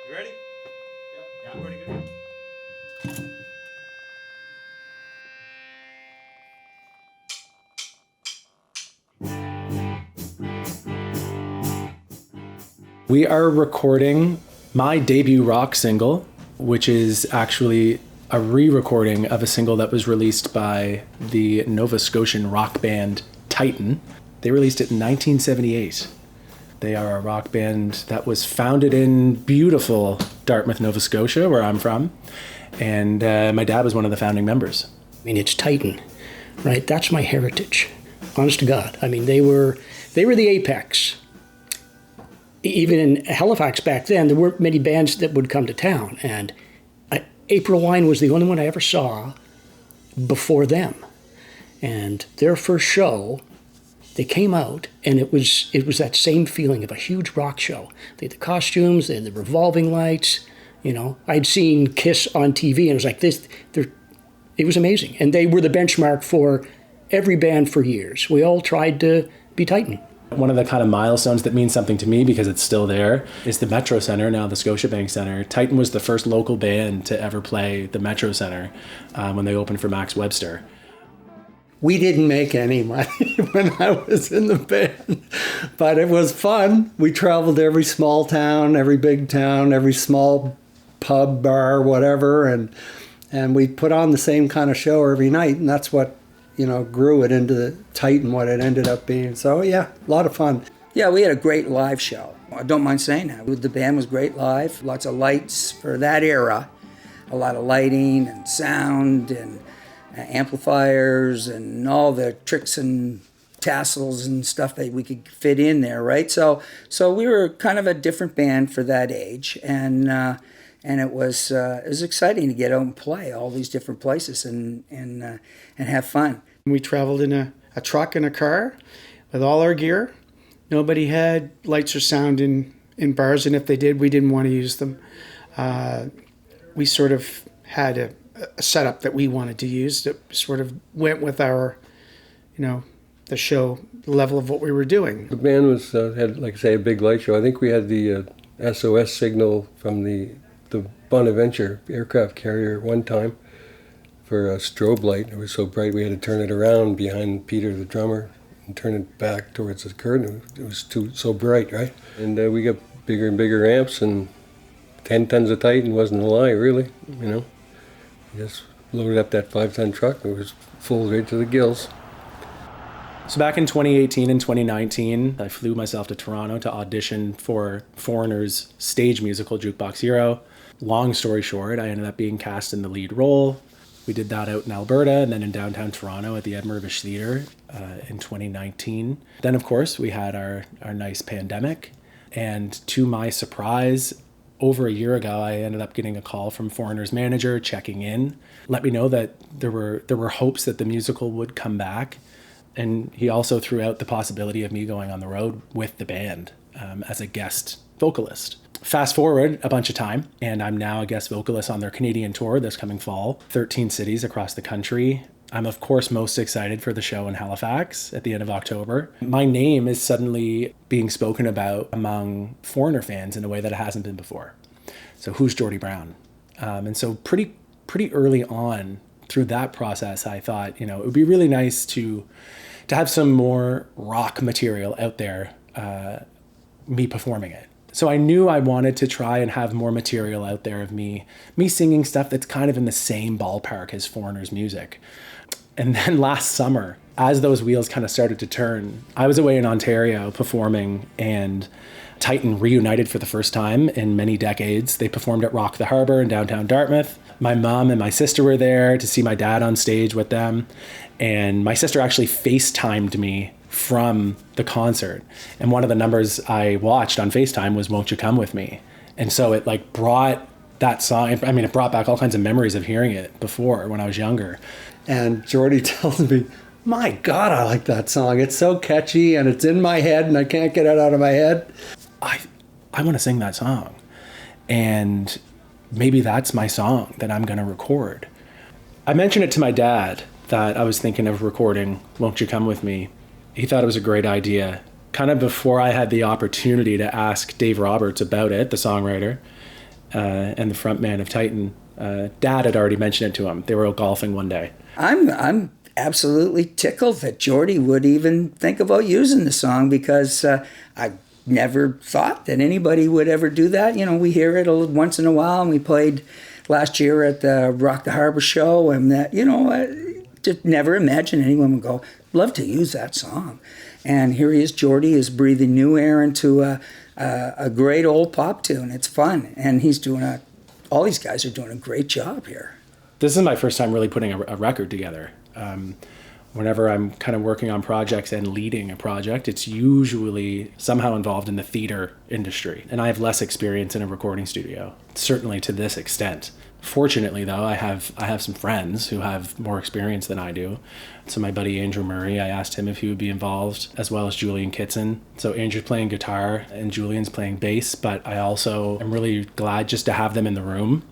You ready? Yep. Yeah, pretty good. We are recording my debut rock single, which is actually a re-recording of a single that was released by the Nova Scotian rock band Titan. They released it in 1978. They are a rock band that was founded in beautiful Dartmouth, Nova Scotia, where I'm from. And my dad was one of the founding members. I mean, it's Titan, right? That's my heritage. Honest to God. I mean, they were the apex. Even in Halifax back then, there weren't many bands that would come to town. And April Wine was the only one I ever saw before them. And their first show, they came out, and it was that same feeling of a huge rock show. They had the costumes, they had the revolving lights. You know, I'd seen Kiss on TV, and it was like this. It was amazing. And they were the benchmark for every band for years. We all tried to be Titan. One of the kind of milestones that means something to me because it's still there is the Metro Centre, now the Scotiabank Centre. Titan was the first local band to ever play the Metro Centre when they opened for Max Webster. We didn't make any money when I was in the band, but it was fun. We traveled to every small town, every big town, every small pub, bar, whatever, and we put on the same kind of show every night, and that's what grew it into the Titan, what it ended up being. So yeah, a lot of fun. Yeah, we had a great live show. I don't mind saying that. The band was great live. Lots of lights for that era. A lot of lighting and sound and amplifiers and all the tricks and tassels and stuff that we could fit in there, right? So we were kind of a different band for that age, and it was exciting to get out and play all these different places and have fun. We traveled in a truck and a car with all our gear. Nobody had lights or sound in bars, and if they did, we didn't want to use them. We sort of had a setup that we wanted to use that sort of went with our, the show level of what we were doing. The band had, like I say, a big light show. I think we had the SOS signal from the Bonaventure aircraft carrier at one time for a strobe light. It was so bright we had to turn it around behind Peter, the drummer, and turn it back towards the curtain. It was so bright, right? And we got bigger and bigger amps, and 10 tons of Titan wasn't a lie, really, Just loaded up that 5-ton truck. It was full right to the gills. So back in 2018 and 2019, I flew myself to Toronto to audition for Foreigner's stage musical, Jukebox Hero. Long story short, I ended up being cast in the lead role. We did that out in Alberta and then in downtown Toronto at the Edinburgh Theatre in 2019. Then, of course, we had our nice pandemic. And to my surprise, over a year ago, I ended up getting a call from Foreigner's manager checking in, let me know that there were hopes that the musical would come back. And he also threw out the possibility of me going on the road with the band as a guest vocalist. Fast forward a bunch of time, and I'm now a guest vocalist on their Canadian tour this coming fall, 13 cities across the country. I'm, of course, most excited for the show in Halifax at the end of October. My name is suddenly being spoken about among Foreigner fans in a way that it hasn't been before. So who's Geordie Brown? And so pretty early on through that process, I thought, it would be really nice to have some more rock material out there, me performing it. So I knew I wanted to try and have more material out there of me singing stuff that's kind of in the same ballpark as Foreigner's music. And then last summer, as those wheels kind of started to turn, I was away in Ontario performing, and Titan reunited for the first time in many decades. They performed at Rock the Harbour in downtown Dartmouth. My mom and my sister were there to see my dad on stage with them. And my sister actually FaceTimed me from the concert. And one of the numbers I watched on FaceTime was Won't You Come With Me? And so it brought that song, it brought back all kinds of memories of hearing it before when I was younger. And Geordie tells me, my God, I like that song. It's so catchy and it's in my head and I can't get it out of my head. I want to sing that song. And maybe that's my song that I'm going to record. I mentioned it to my dad that I was thinking of recording Won't You Come With Me. He thought it was a great idea. Kind of before I had the opportunity to ask Dave Roberts about it, the songwriter. and the front man of Titan, Dad had already mentioned it to him. They were out golfing one day. I'm absolutely tickled that Geordie would even think about using the song, because I never thought that anybody would ever do that. You know, we hear it once in a while, and we played last year at the Rock the Harbor show, and that, you know, I just never imagined anyone would go, love to use that song. And here he is, Geordie is breathing new air into a great old pop tune. It's fun, and he's doing all these guys are doing a great job here. This is my first time really putting a record together. Whenever I'm kind of working on projects and leading a project, it's usually somehow involved in the theater industry. And I have less experience in a recording studio, certainly to this extent. Fortunately, though, I have some friends who have more experience than I do. So my buddy Andrew Murray, I asked him if he would be involved, as well as Julien Kitson. So Andrew's playing guitar and Julien's playing bass, but I also am really glad just to have them in the room.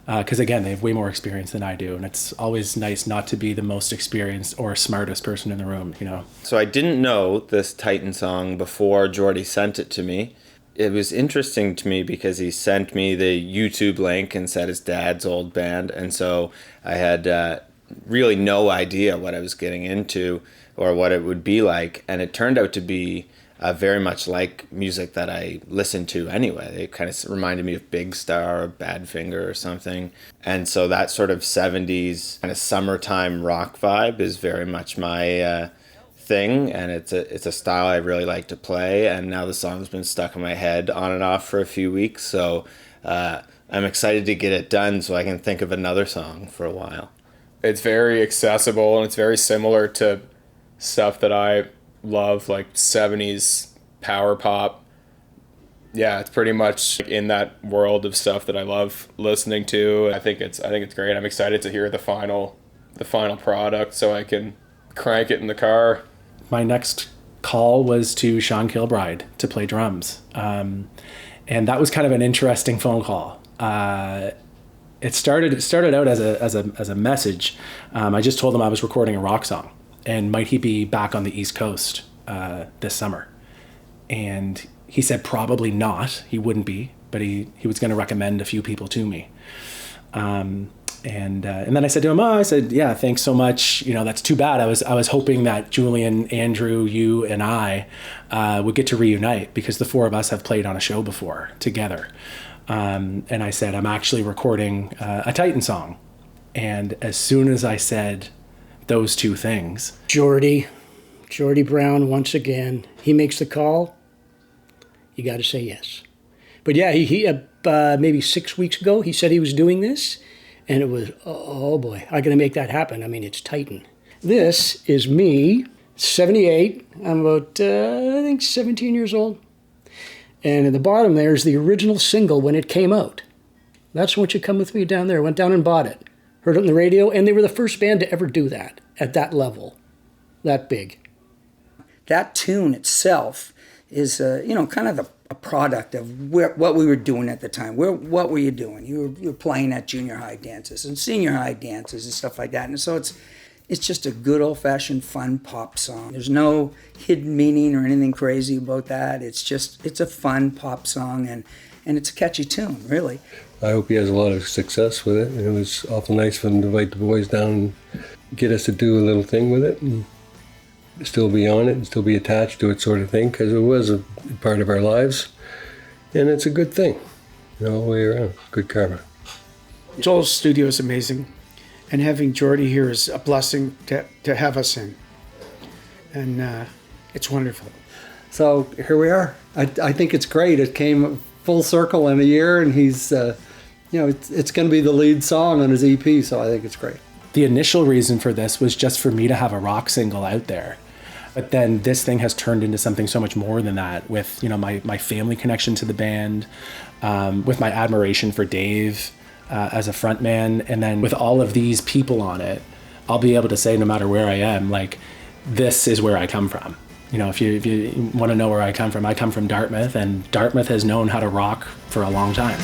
Because again, they have way more experience than I do, and it's always nice not to be the most experienced or smartest person in the room, you know. So I didn't know this Titan song before Geordie sent it to me. It was interesting to me because he sent me the YouTube link and said it's Dad's old band, and so I had really no idea what I was getting into or what it would be like, and it turned out to be very much like music that I listened to anyway. It kind of reminded me of Big Star or Badfinger or something. And so that sort of 70s kind of summertime rock vibe is very much my thing, and it's a style I really like to play. And now the song's been stuck in my head on and off for a few weeks, so I'm excited to get it done so I can think of another song for a while. It's very accessible, and it's very similar to stuff that I love, like 70s power pop. Yeah, it's pretty much in that world of stuff that I love listening to. I think it's great. I'm excited to hear the final product so I can crank it in the car. My next call was to Sean Kilbride to play drums, and that was kind of an interesting phone call. It started out as a message. I just told him I was recording a rock song, and might he be back on the East Coast this summer? And he said probably not. He wouldn't be, but he was going to recommend a few people to me. And then I said to him, yeah, thanks so much. You know, that's too bad. I was hoping that Julien, Andrew, you, and I would get to reunite, because the four of us have played on a show before together. And I said, I'm actually recording a Titan song. And as soon as I said those two things, Geordie Brown, once again, he makes the call. You got to say yes. But yeah, he maybe 6 weeks ago, he said he was doing this, and it was, oh boy, I'm going to make that happen. I mean, it's Titan. This is me, 78. I'm about, I think, 17 years old. And at the bottom there is the original single when it came out. That's Won't You Come With Me down there. Went down and bought it. Heard it on the radio, and they were the first band to ever do that at that level, that big. That tune itself is, kind of a product of what we were doing at the time. What were you doing? You were playing at junior high dances and senior high dances and stuff like that. And so it's just a good old-fashioned fun pop song. There's no hidden meaning or anything crazy about that. It's a fun pop song, and it's a catchy tune, really. I hope he has a lot of success with it. It was awful nice for him to invite the boys down and get us to do a little thing with it and still be on it and still be attached to it, sort of thing, because it was a part of our lives. And it's a good thing, all the way around. Good karma. Joel's studio is amazing, and having Geordie here is a blessing to have us in. And it's wonderful. So here we are. I think it's great. It came full circle in a year, and he's, it's going to be the lead song on his EP, so I think it's great. The initial reason for this was just for me to have a rock single out there. But then this thing has turned into something so much more than that, with, my family connection to the band, with my admiration for Dave as a frontman, and then with all of these people on it, I'll be able to say, no matter where I am, like, this is where I come from. If you want to know where I come from Dartmouth, and Dartmouth has known how to rock for a long time.